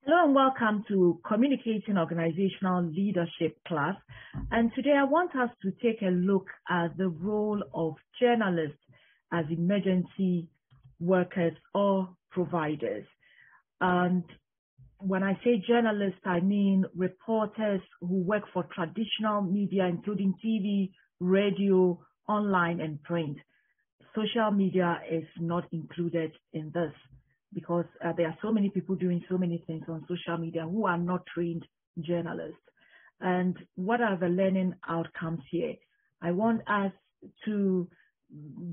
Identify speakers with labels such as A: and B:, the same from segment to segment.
A: Hello and welcome to Communicating Organizational Leadership class. And today I want us to take a look at the role of journalists as emergency workers or providers. And when I say journalists, I mean reporters who work for traditional media, including TV, radio, online, and print. Social media is not included in this, because there are so many people doing so many things on social media who are not trained journalists. And what are the learning outcomes here? I want us to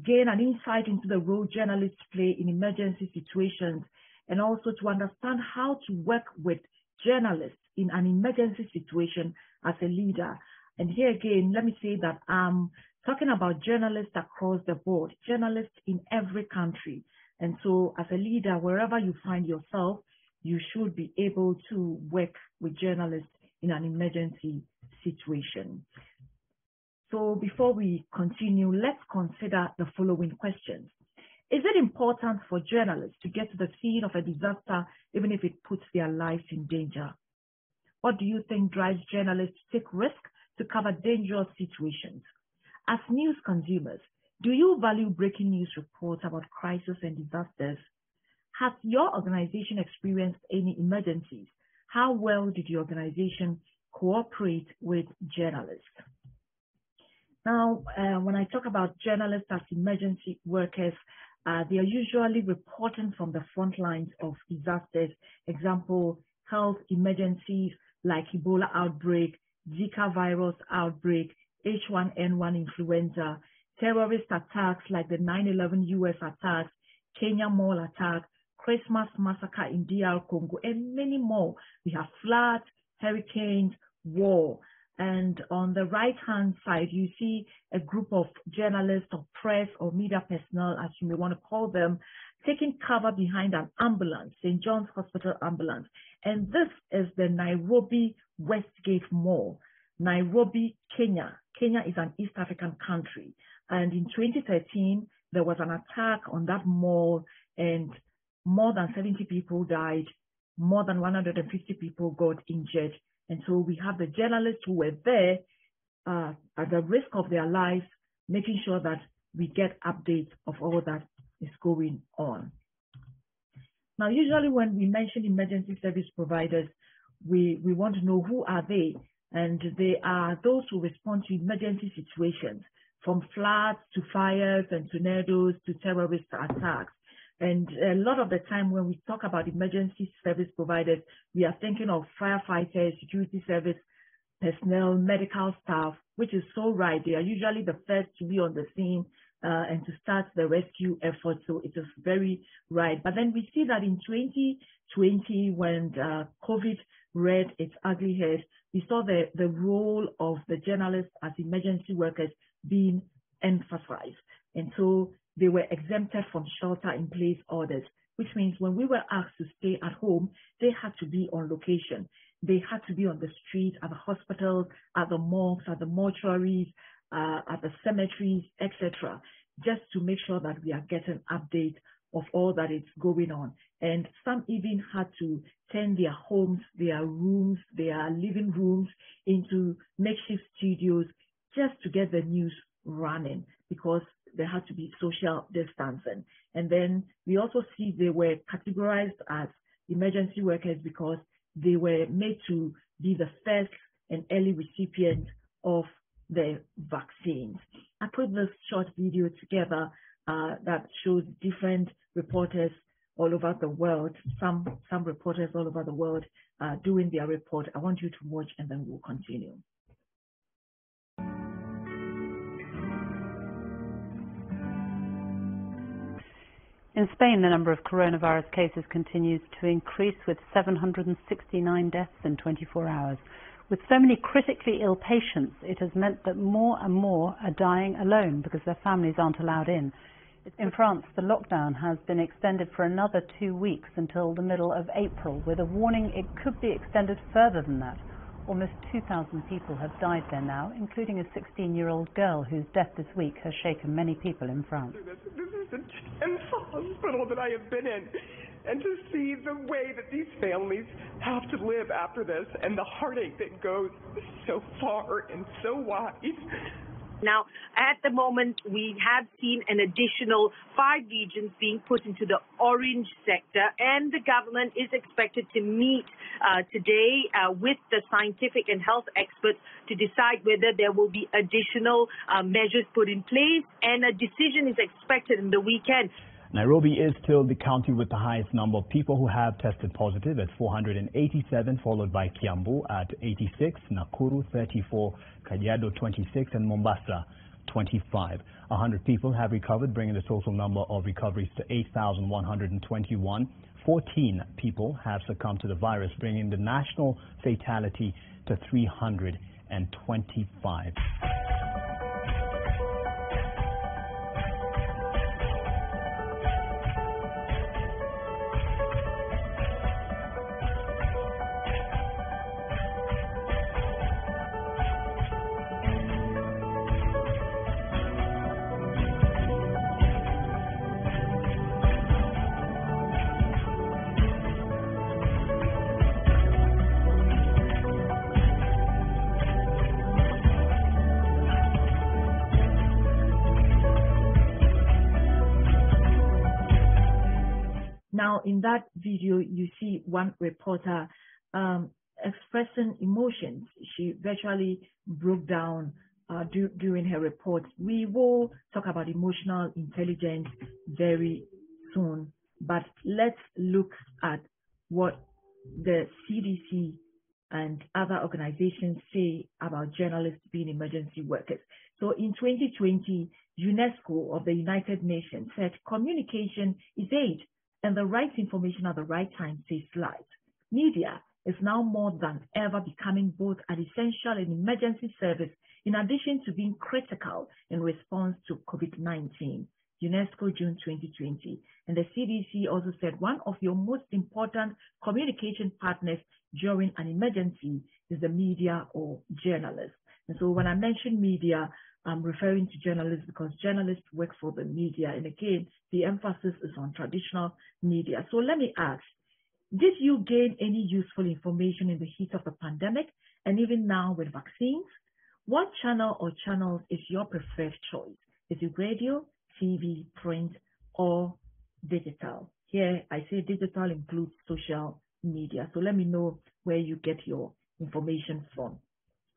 A: gain an insight into the role journalists play in emergency situations, and also to understand how to work with journalists in an emergency situation as a leader. And here again, let me say that I'm talking about journalists across the board, journalists in every country. And so as a leader, wherever you find yourself, you should be able to work with journalists in an emergency situation. So before we continue, let's consider the following questions. Is it important for journalists to get to the scene of a disaster, even if it puts their lives in danger? What do you think drives journalists to take risks to cover dangerous situations? As news consumers, do you value breaking news reports about crises and disasters? Has your organization experienced any emergencies? How well did your organization cooperate with journalists? Now, when I talk about journalists as emergency workers, they are usually reporting from the front lines of disasters. Example, health emergencies like Ebola outbreak, Zika virus outbreak, H1N1 influenza, terrorist attacks like the 9/11 US attacks, Kenya Mall attack, Christmas massacre in DR Congo, and many more. We have floods, hurricanes, war. And on the right-hand side, you see a group of journalists or press or media personnel, as you may want to call them, taking cover behind an ambulance, St. John's Hospital ambulance. And this is the Nairobi Westgate Mall, Nairobi, Kenya. Kenya is an East African country. And in 2013, there was an attack on that mall, and more than 70 people died, more than 150 people got injured. And so we have the journalists who were there at the risk of their lives, making sure that we get updates of all that is going on. Now, usually when we mention emergency service providers, we want to know who are they. And they are those who respond to emergency situations, from floods to fires and tornadoes to terrorist attacks. And a lot of the time when we talk about emergency service providers, we are thinking of firefighters, security service personnel, medical staff, which is so right. They are usually the first to be on the scene and to start the rescue effort. So it is very right. But then we see that in 2020, when COVID reared its ugly head, we saw the role of the journalists as emergency workers being emphasized. And so they were exempted from shelter-in-place orders, which means when we were asked to stay at home, they had to be on location. They had to be on the street, at the hospitals, at the morgues, at the mortuaries, at the cemeteries, etc., just to make sure that we are getting updates of all that is going on. And some even had to turn their homes, their rooms, their living rooms into makeshift studios just to get the news running, because there had to be social distancing. And then we also see they were categorized as emergency workers because they were made to be the first and early recipients of the vaccines. I put this short video together that shows different reporters all over the world, some reporters all over the world doing their report. I want you to watch, and then we'll continue.
B: In Spain, the number of coronavirus cases continues to increase, with 769 deaths in 24 hours. With so many critically ill patients, it has meant that more and more are dying alone because their families aren't allowed in. In France, the lockdown has been extended for another 2 weeks until the middle of April, with a warning it could be extended further than that. Almost 2,000 people have died there now, including a 16-year-old girl whose death this week has shaken many people in France.
C: This is the 10th hospital that I have been in. and to see the way that these families have to live after this and the heartache that goes so far and so wide.
D: Now, at the moment, we have seen an additional 5 regions being put into the orange sector, and the government is expected to meet today with the scientific and health experts to decide whether there will be additional measures put in place, and a decision is expected in the weekend.
E: Nairobi is still the county with the highest number of people who have tested positive at 487, followed by Kiambu at 86, Nakuru 34, Kajiado 26, and Mombasa 25. 100 people have recovered, bringing the total number of recoveries to 8,121. 14 people have succumbed to the virus, bringing the national fatality to 325.
A: Now, in that video, you see one reporter expressing emotions. She virtually broke down during her report. We will talk about emotional intelligence very soon, but let's look at what the CDC and other organizations say about journalists being emergency workers. So in 2020, UNESCO of the United Nations said communication is aid, and the right information at the right time saves lives. Media is now more than ever becoming both an essential and emergency service, in addition to being critical in response to COVID-19. UNESCO, June 2020. And the CDC also said one of your most important communication partners during an emergency is the media or journalists. And so when I mention media, I'm referring to journalists because journalists work for the media. And again, the emphasis is on traditional media. So let me ask, did you gain any useful information in the heat of the pandemic and even now with vaccines? What channel or channels is your preferred choice? Is it radio, TV, print, or digital? Here, I say digital includes social media. So let me know where you get your information from.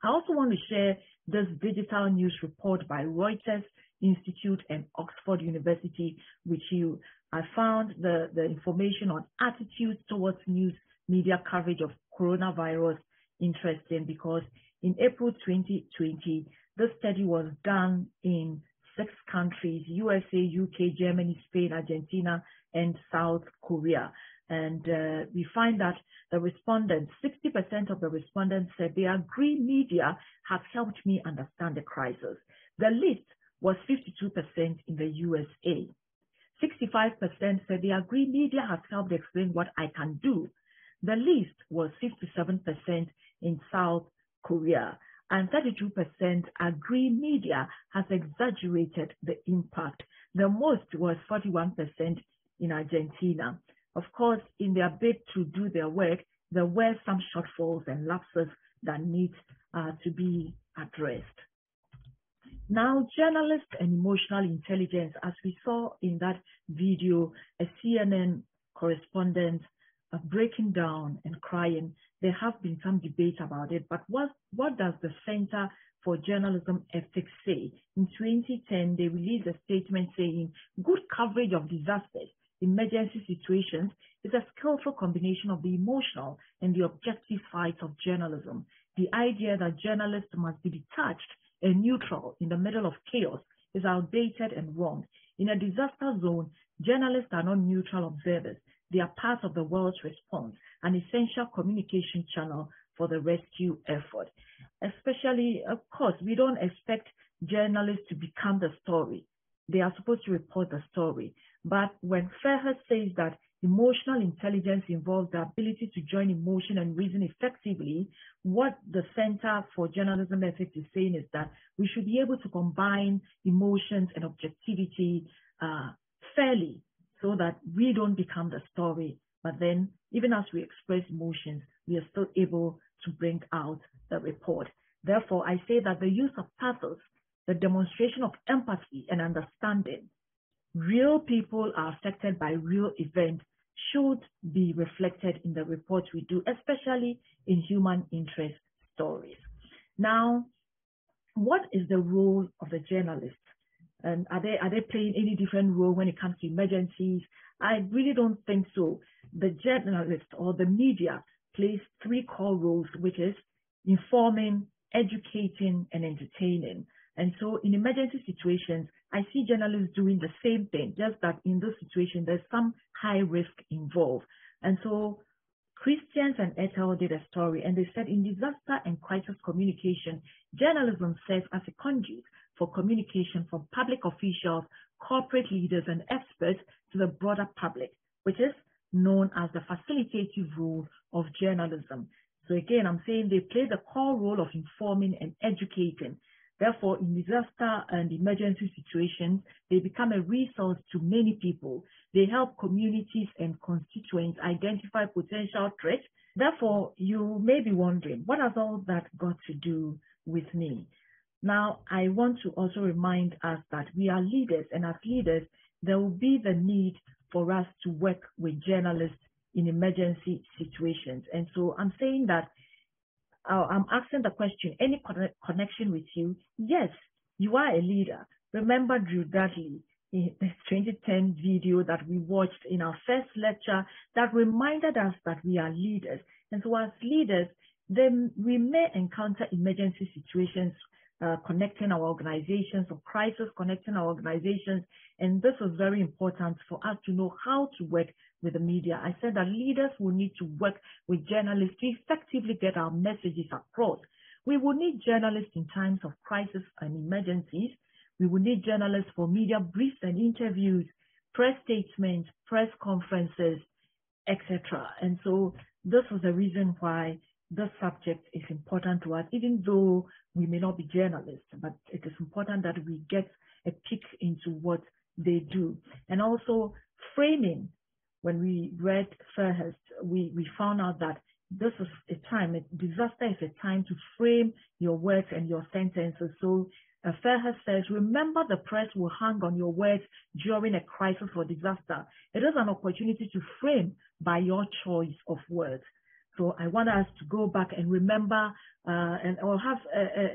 A: I also want to share this digital news report by Reuters Institute and Oxford University with you. I found the information on attitudes towards news media coverage of coronavirus interesting because in April 2020, this study was done in 6 countries: USA, UK, Germany, Spain, Argentina, and South Korea. And we find that the respondents, 60% of the respondents said they agree media has helped me understand the crisis. The least was 52% in the USA. 65% said they agree media has helped explain what I can do. The least was 57% in South Korea. And 32% agree media has exaggerated the impact. The most was 41% in Argentina. Of course, in their bid to do their work, there were some shortfalls and lapses that need to be addressed. Now, journalists and emotional intelligence, as we saw in that video, a CNN correspondent breaking down and crying. There have been some debate about it, but what does the Center for Journalism Ethics say? In 2010, they released a statement saying, good coverage of disasters, emergency situations is a skillful combination of the emotional and the objective sides of journalism. The idea that journalists must be detached and neutral in the middle of chaos is outdated and wrong. In a disaster zone, journalists are not neutral observers. They are part of the world's response, an essential communication channel for the rescue effort. Especially, of course, we don't expect journalists to become the story. They are supposed to report the story. But when Fairhurst says that emotional intelligence involves the ability to join emotion and reason effectively, what the Center for Journalism Ethics is saying is that we should be able to combine emotions and objectivity fairly so that we don't become the story. But then, even as we express emotions, we are still able to bring out the report. Therefore, I say that the use of pathos, the demonstration of empathy and understanding, real people are affected by real events, should be reflected in the reports we do, especially in human interest stories. Now, what is the role of the journalist? And are they playing any different role when it comes to emergencies? I really don't think so. The journalist or the media plays three core roles, which is informing, educating, and entertaining. And so in emergency situations, I see journalists doing the same thing, just that in this situation, there's some high risk involved. And so Christians and Ethel did a story, and they said in disaster and crisis communication, journalism serves as a conduit for communication from public officials, corporate leaders, and experts to the broader public, which is known as the facilitative role of journalism. So again, I'm saying they play the core role of informing and educating. Therefore, in disaster and emergency situations, they become a resource to many people. They help communities and constituents identify potential threats. Therefore, you may be wondering, what has all that got to do with me? Now, I want to also remind us that we are leaders, and as leaders, there will be the need for us to work with journalists in emergency situations. And so I'm saying that I'm asking the question, any connection with you? Yes, you are a leader. Remember Drew Dudley in the 2010 video that we watched in our first lecture that reminded us that we are leaders. And so as leaders, then we may encounter emergency situations connecting our organizations, or crisis connecting our organizations. And this is very important for us to know how to work with the media. I said that leaders will need to work with journalists to effectively get our messages across. We will need journalists in times of crisis and emergencies. We will need journalists for media briefs and interviews, press statements, press conferences, etc. And so this is the reason why this subject is important to us, even though we may not be journalists, but it is important that we get a peek into what they do. And also framing. When we read Fairhurst, we found out that this is a time, a disaster is a time to frame your words and your sentences. So Fairhurst says, remember the press will hang on your words during a crisis or disaster. It is an opportunity to frame by your choice of words. So I want us to go back and remember, and I'll have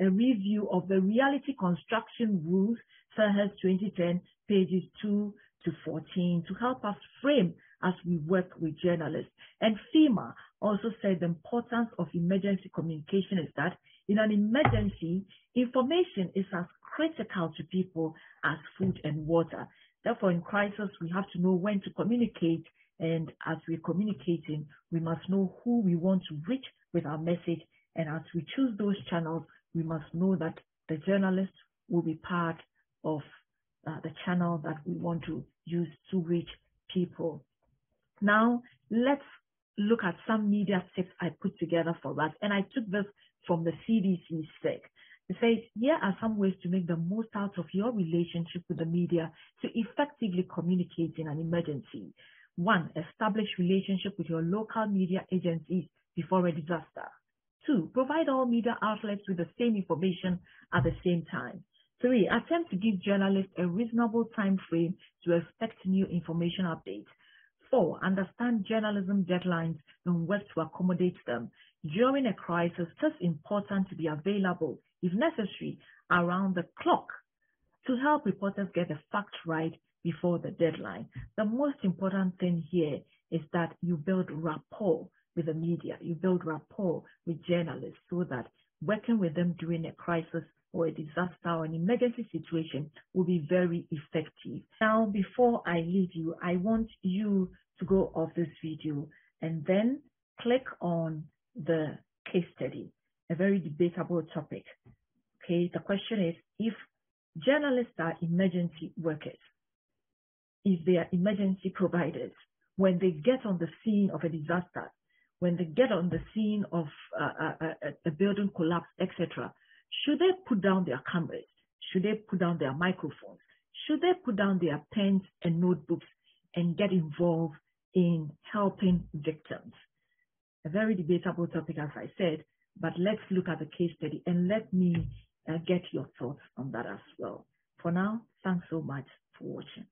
A: a review of the reality construction rules, Fairhurst 2010, pages 2 to 14, to help us frame as we work with journalists. And FEMA also said the importance of emergency communication is that in an emergency, information is as critical to people as food and water. Therefore, in crisis, we have to know when to communicate. And as we're communicating, we must know who we want to reach with our message. And as we choose those channels, we must know that the journalist will be part of the channel that we want to use to reach people. Now, let's look at some media tips I put together for us. And I took this from the CDC SEC. It says, here are some ways to make the most out of your relationship with the media to effectively communicate in an emergency. 1, establish relationship with your local media agencies before a disaster. 2, provide all media outlets with the same information at the same time. 3, attempt to give journalists a reasonable time frame to expect new information updates. 4, understand journalism deadlines and work to accommodate them. During a crisis, it's important to be available, if necessary, around the clock to help reporters get the facts right before the deadline. The most important thing here is that you build rapport with the media, you build rapport with journalists so that working with them during a crisis or a disaster or an emergency situation will be very effective. Now, before I leave you, I want you to go off this video and then click on the case study, a very debatable topic. Okay, the question is, if journalists are emergency workers, if they are emergency providers, when they get on the scene of a disaster, when they get on the scene of a building collapse, etc., should they put down their cameras? Should they put down their microphones? Should they put down their pens and notebooks and get involved in helping victims. A very debatable topic, as I said, but let's look at the case study and let me get your thoughts on that as well. For now, thanks so much for watching.